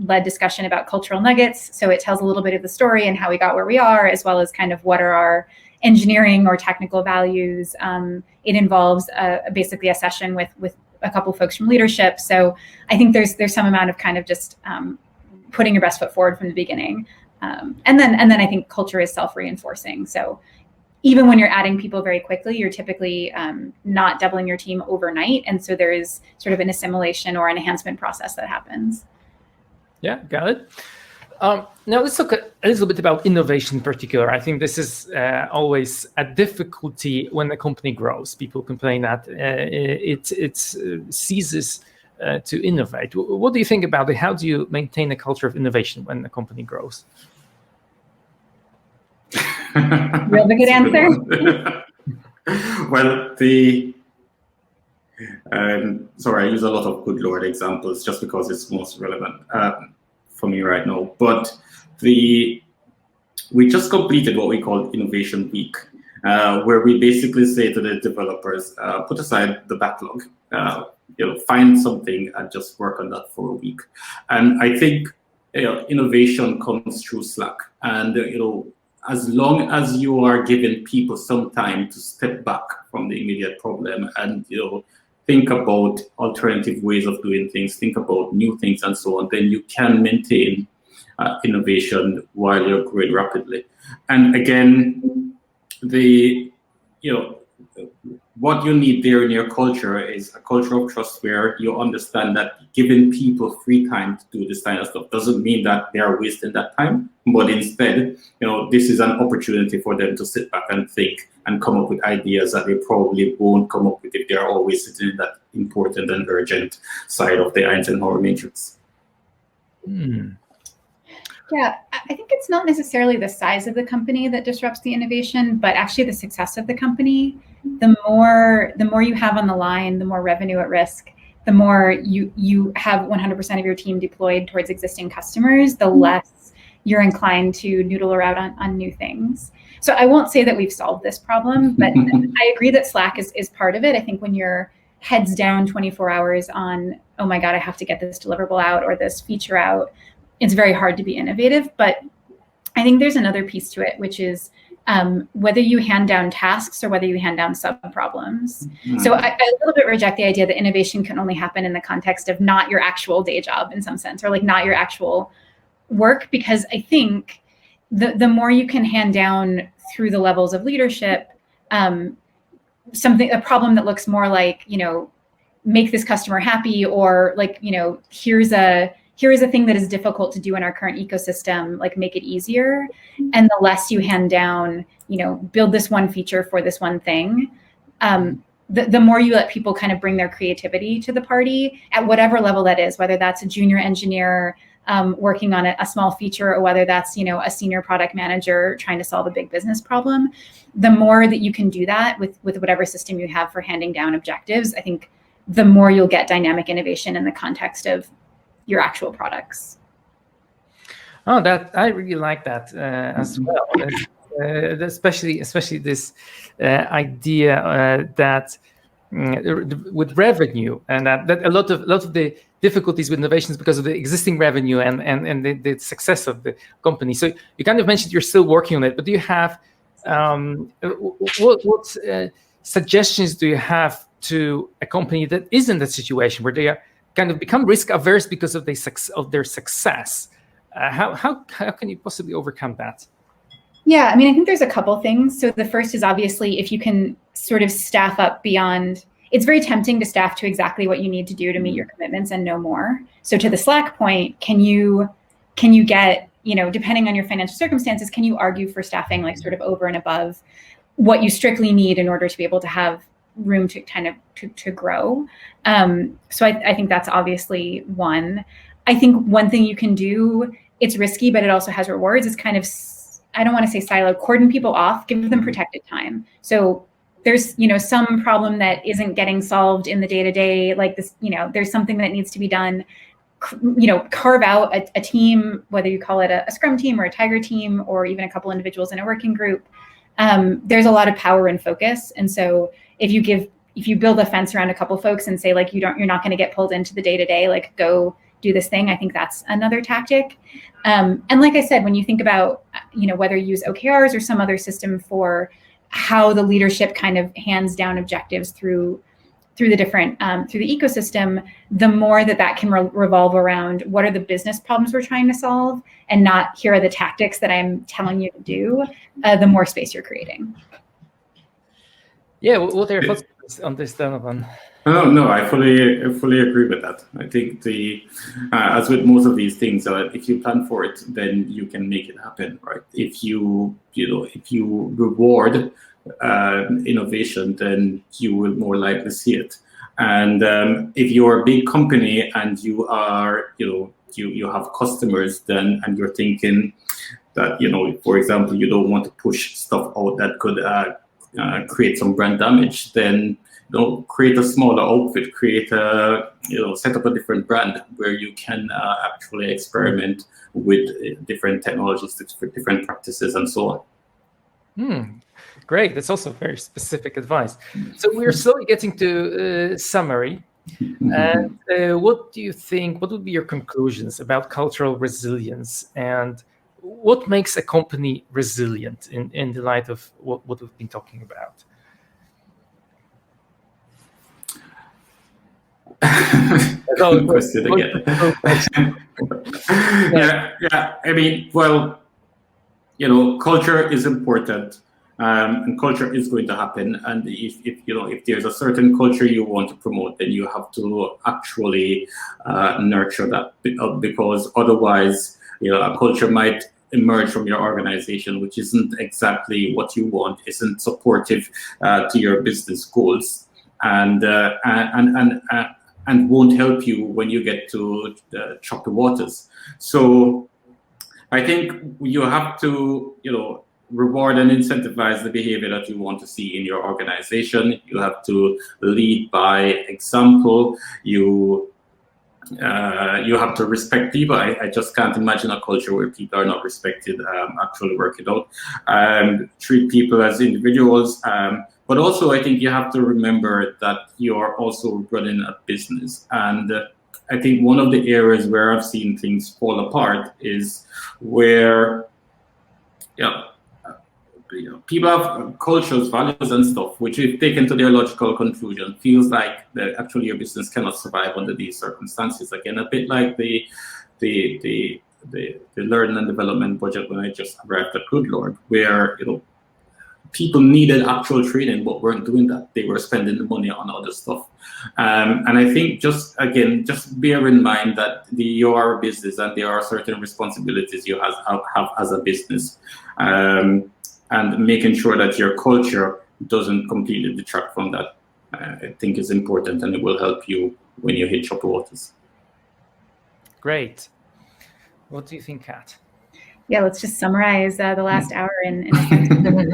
led discussion about cultural nuggets. So it tells a little bit of the story and how we got where we are, as well as kind of what are our engineering or technical values. It involves basically a session with a couple folks from leadership. So I think there's some amount of kind of just putting your best foot forward from the beginning. And then I think culture is self-reinforcing. So even when you're adding people very quickly, you're typically not doubling your team overnight. And so there is sort of an assimilation or an enhancement process that happens. Yeah, got it. Now let's talk a little bit about innovation in particular. I think this is always a difficulty when a company grows. People complain that it ceases to innovate. What do you think about it? How do you maintain a culture of innovation when a company grows? You have a good answer? Well, sorry, I use a lot of Goodlord examples just because it's most relevant for me right now. But we just completed what we call Innovation Week, where we basically say to the developers, put aside the backlog, find something and just work on that for a week. And I think innovation comes through Slack, and as long as you are giving people some time to step back from the immediate problem and think about alternative ways of doing things, think about new things and so on, then you can maintain innovation while you're growing rapidly. And again, what you need there in your culture is a culture of trust where you understand that giving people free time to do this kind of stuff doesn't mean that they are wasting that time, but instead, this is an opportunity for them to sit back and think and come up with ideas that they probably won't come up with if they're always sitting in that important and urgent side of the Eisenhower matrix. Yeah, I think it's not necessarily the size of the company that disrupts the innovation, but actually the success of the company. The more you have on the line, the more revenue at risk, the more you have 100% of your team deployed towards existing customers, the less you're inclined to noodle around on new things. So I won't say that we've solved this problem, but I agree that Slack is part of it. I think when you're heads down 24 hours on, oh my God, I have to get this deliverable out or this feature out, it's very hard to be innovative. But I think there's another piece to it, which is whether you hand down tasks or whether you hand down sub-problems. So I a little bit reject the idea that innovation can only happen in the context of not your actual day job in some sense, or like not your actual work, because I think the more you can hand down through the levels of leadership, a problem that looks more like, make this customer happy, or like, here is a thing that is difficult to do in our current ecosystem, like make it easier. And the less you hand down, build this one feature for this one thing, the more you let people kind of bring their creativity to the party at whatever level that is, whether that's a junior engineer working on a small feature, or whether that's, a senior product manager trying to solve a big business problem. The more that you can do that with whatever system you have for handing down objectives, I think the more you'll get dynamic innovation in the context of your actual products. Oh, that I really like that as well. Especially this idea that with revenue, and that a lot of the difficulties with innovations because of the existing revenue and the success of the company. So you kind of mentioned you're still working on it, but do you have what suggestions do you have to a company that is in that situation where they are kind of become risk averse because of their success? How can you possibly overcome that? Yeah, I mean, I think there's a couple things. So the first is obviously if you can sort of staff up beyond, it's very tempting to staff to exactly what you need to do to meet your commitments and no more. So to the Slack point, can you get, depending on your financial circumstances, can you argue for staffing like sort of over and above what you strictly need in order to be able to have room to kind of to grow? So I think that's obviously one. I think one thing you can do, it's risky, but it also has rewards, is kind of, I don't want to say silo, cordon people off, give them protected time. So there's, some problem that isn't getting solved in the day-to-day, like this, there's something that needs to be done, carve out a team, whether you call it a Scrum team or a Tiger team, or even a couple individuals in a working group. There's a lot of power and focus. And so if you build a fence around a couple folks and say, like, you're not going to get pulled into the day-to-day, like, go do this thing, I think that's another tactic. And like I said, when you think about, whether you use OKRs or some other system for how the leadership kind of hands down objectives through the different, through the ecosystem, the more that can revolve around what are the business problems we're trying to solve, and not here are the tactics that I'm telling you to do, the more space you're creating. Yeah, what are your thoughts on this, Donovan? No, I fully agree with that. I think as with most of these things, if you plan for it, then you can make it happen, right? If you reward innovation, then you will more likely see it. And if you're a big company and you are, you have customers, then, and you're thinking that, for example, you don't want to push stuff out that could create some brand damage, then create a smaller outfit, set up a different brand where you can actually experiment with different technologies, different practices, and so on. Great. That's also very specific advice. So we're slowly getting to summary. And what do you think, what would be your conclusions about cultural resilience, and what makes a company resilient in the light of what we've been talking about? Question again. Yeah. I mean, well, culture is important, and culture is going to happen. And if there's a certain culture you want to promote, then you have to actually nurture that, because otherwise, a culture might emerge from your organization which isn't exactly what you want, isn't supportive to your business goals, and won't help you when you get to choppy waters. So I think you have to, reward and incentivize the behavior that you want to see in your organization. You have to lead by example. You have to respect people. I just can't imagine a culture where people are not respected, actually work it out. Treat people as individuals. But also, I think you have to remember that you're also running a business. And I think one of the areas where I've seen things fall apart is where people have cultures, values, and stuff, which, if taken to their logical conclusion, feels like that actually your business cannot survive under these circumstances. Again, a bit like the learning and development budget when I just arrived at Goodlord, where people needed actual training but weren't doing that. They were spending the money on other stuff. And I think just bear in mind that you are a business and there are certain responsibilities you have as a business. And making sure that your culture doesn't completely detract from that, I think is important, and it will help you when you hit choppy waters. Great. What do you think, Kat? Yeah, let's just summarize the last hour in a sentence.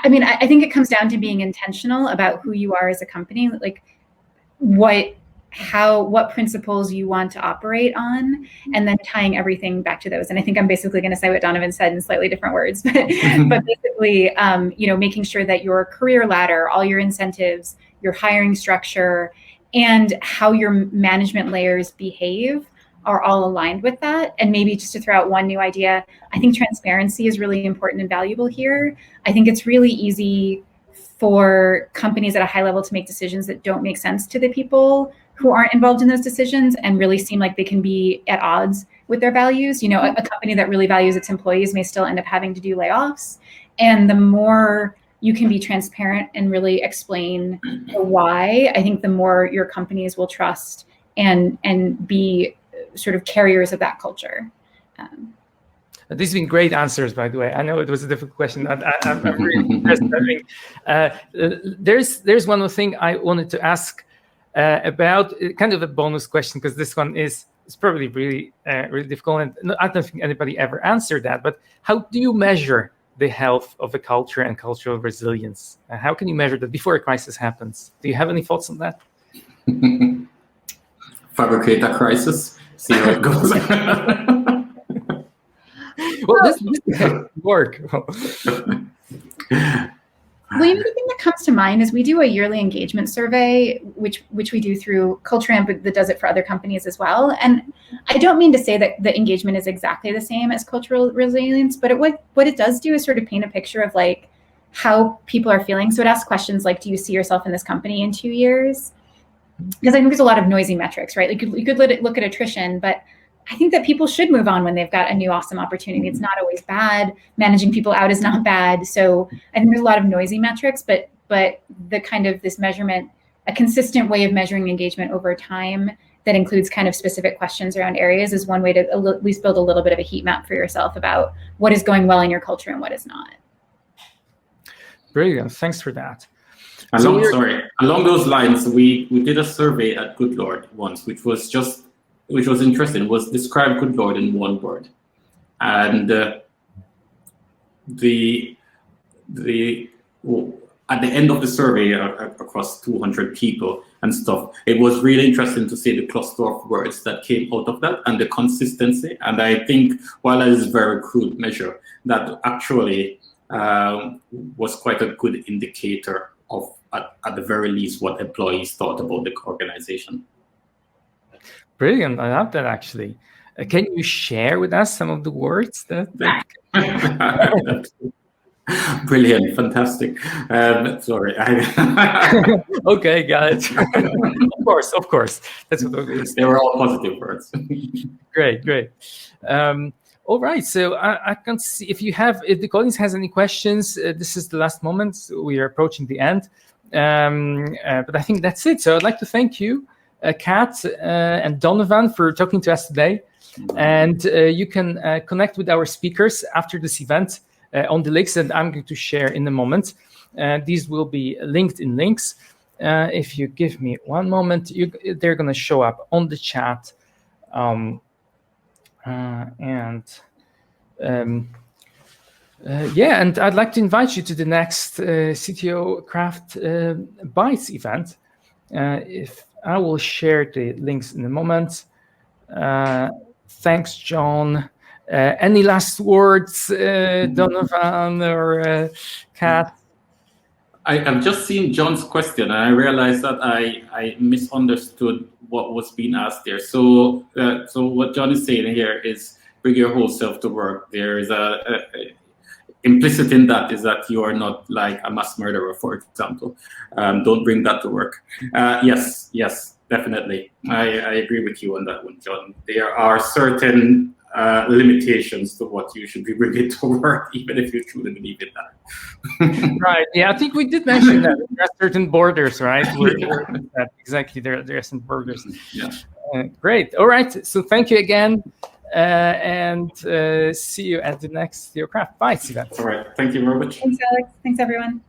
I mean, I think it comes down to being intentional about who you are as a company. Like, what principles you want to operate on, and then tying everything back to those. And I think I'm basically going to say what Donovan said in slightly different words, but basically, making sure that your career ladder, all your incentives, your hiring structure, and how your management layers behave are all aligned with that. And maybe just to throw out one new idea, I think transparency is really important and valuable here. I think it's really easy for companies at a high level to make decisions that don't make sense to the people who aren't involved in those decisions and really seem like they can be at odds with their values. A company that really values its employees may still end up having to do layoffs. And the more you can be transparent and really explain the why, I think the more your companies will trust and be sort of carriers of that culture. These have been great answers, by the way. I know it was a difficult question. I'm really impressed. There's one more thing I wanted to ask about, kind of a bonus question, because this one is probably really difficult, and I don't think anybody ever answered that. But how do you measure the health of a culture and cultural resilience? How can you measure that before a crisis happens? Do you have any thoughts on that? Fabricate a crisis, see how it goes. Well, this work. Well, the thing that comes to mind is we do a yearly engagement survey, which we do through Culture Amp, but that does it for other companies as well. And I don't mean to say that the engagement is exactly the same as cultural resilience, but what it does do is sort of paint a picture of like how people are feeling. So it asks questions like, do you see yourself in this company in 2 years? Because I think there's a lot of noisy metrics, right? You could look at attrition, but I think that people should move on when they've got a new awesome opportunity. It's not always bad. Managing people out is not bad. So I think there's a lot of noisy metrics, but the kind of this measurement, a consistent way of measuring engagement over time that includes kind of specific questions around areas is one way to at least build a little bit of a heat map for yourself about what is going well in your culture and what is not. Brilliant. Thanks for that. Along those lines, we did a survey at Goodlord once, which was interesting. It was describe Goodlord in one word, and at the end of the survey across 200 people and stuff, it was really interesting to see the cluster of words that came out of that and the consistency. And I think while that is a very crude measure, that actually was quite a good indicator of, at the very least, what employees thought about the organization. Brilliant. I love that, actually. Can you share with us some of the words that Brilliant, fantastic. Sorry. Okay, got it. Of course. That's what it is. They were all positive words. Great. All right. So I can see if the audience has any questions. This is the last moment. We are approaching the end. But I think that's it. So I'd like to thank you, Kat and Donovan, for talking to us today. And you can connect with our speakers after this event on the links that I'm going to share in a moment. These will be linked in links. If you give me one moment, they're going to show up on the chat. And I'd like to invite you to the next CTO Craft Bytes event. If I will share the links in a moment. Thanks, John. Any last words, Donovan or Kat? I've just seen John's question, and I realized that I misunderstood what was being asked there. So what John is saying here is bring your whole self to work. There is implicit in that is that you are not like a mass murderer, for example. Don't bring that to work. Yes, definitely. I agree with you on that one, John. There are certain limitations to what you should be bringing to work, even if you truly believe in that. Right. Yeah, I think we did mention that there are certain borders, right? Exactly. There are some borders. Yeah. Great. All right. So thank you again. And see you at the next CTO Craft Bytes event. All right. Thank you very much. Thanks, Alex. Thanks, everyone.